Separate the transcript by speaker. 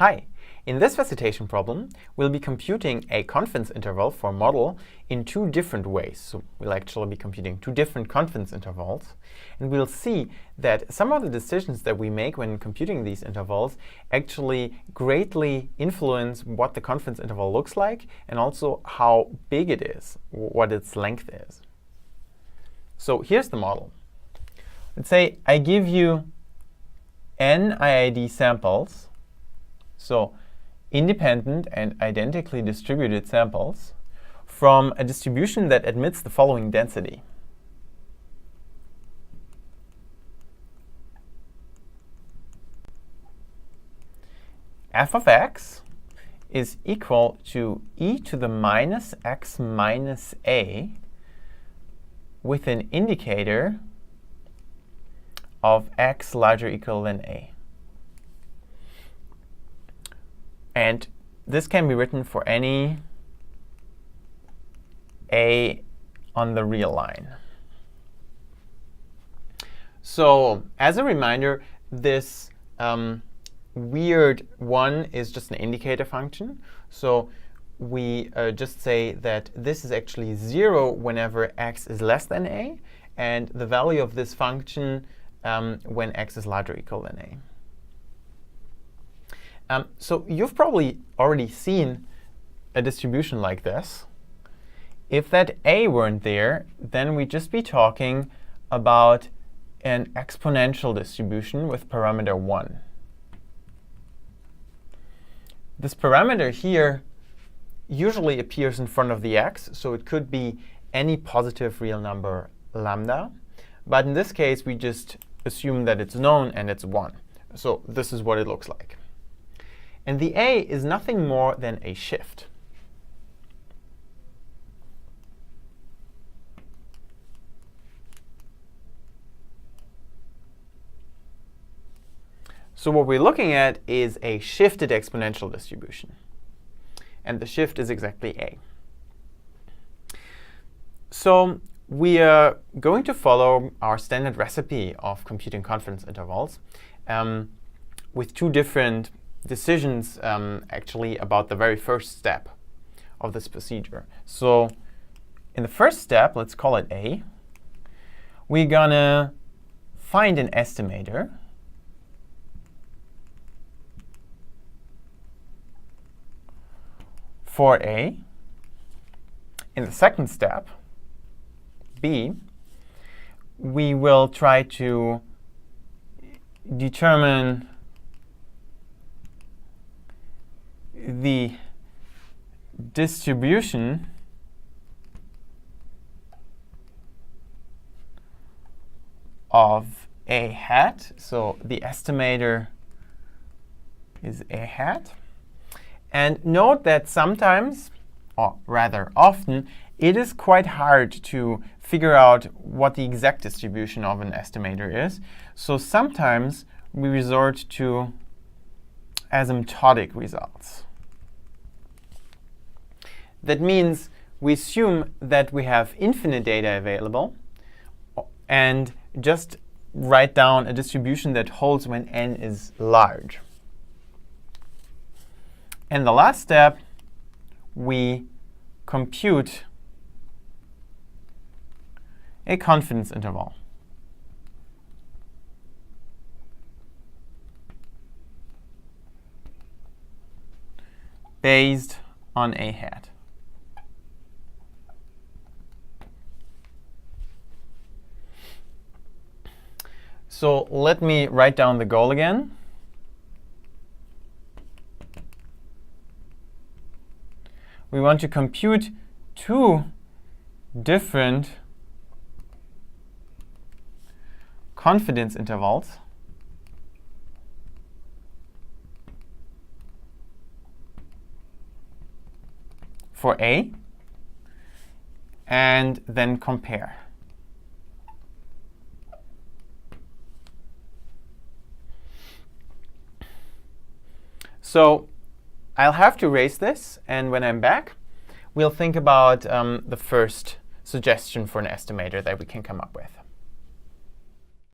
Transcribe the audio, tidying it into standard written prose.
Speaker 1: Hi! In this recitation problem, we'll be computing a confidence interval for a model in two different ways. So we'll actually be computing two different confidence intervals. And we'll see that some of the decisions that we make when computing these intervals actually greatly influence what the confidence interval looks like and also how big it is, what its length is. So here's the model. Let's say I give you n IID samples, so independent and identically distributed samples, from a distribution that admits the following density. F of x is equal to e to the minus x minus a with an indicator of x larger or equal than a. And this can be written for any a on the real line. So as a reminder, this weird one is just an indicator function. So we just say that this is actually 0 whenever x is less than a, and the value of this function when x is larger or equal than a. So you've probably already seen a distribution like this. If that a weren't there, then we'd just be talking about an exponential distribution with parameter 1. This parameter here usually appears in front of the x, so it could be any positive real number lambda. But in this case, we just assume that it's known and it's 1. So this is what it looks like. And the a is nothing more than a shift. So what we're looking at is a shifted exponential distribution. And the shift is exactly a. So we are going to follow our standard recipe of computing confidence intervals with two different decisions actually about the very first step of this procedure. So in the first step, let's call it A, we're going to find an estimator for A. In the second step, B, we will try to determine the distribution of A hat. So the estimator is A hat. And note that sometimes, or rather often, it is quite hard to figure out what the exact distribution of an estimator is. So sometimes we resort to asymptotic results. That means we assume that we have infinite data available and just write down a distribution that holds when n is large. And the last step, we compute a confidence interval. Based on A hat. So let me write down the goal again. We want to compute two different confidence intervals for A, and then compare. So I'll have to erase this, and when I'm back, we'll think about the first suggestion for an estimator that we can come up with.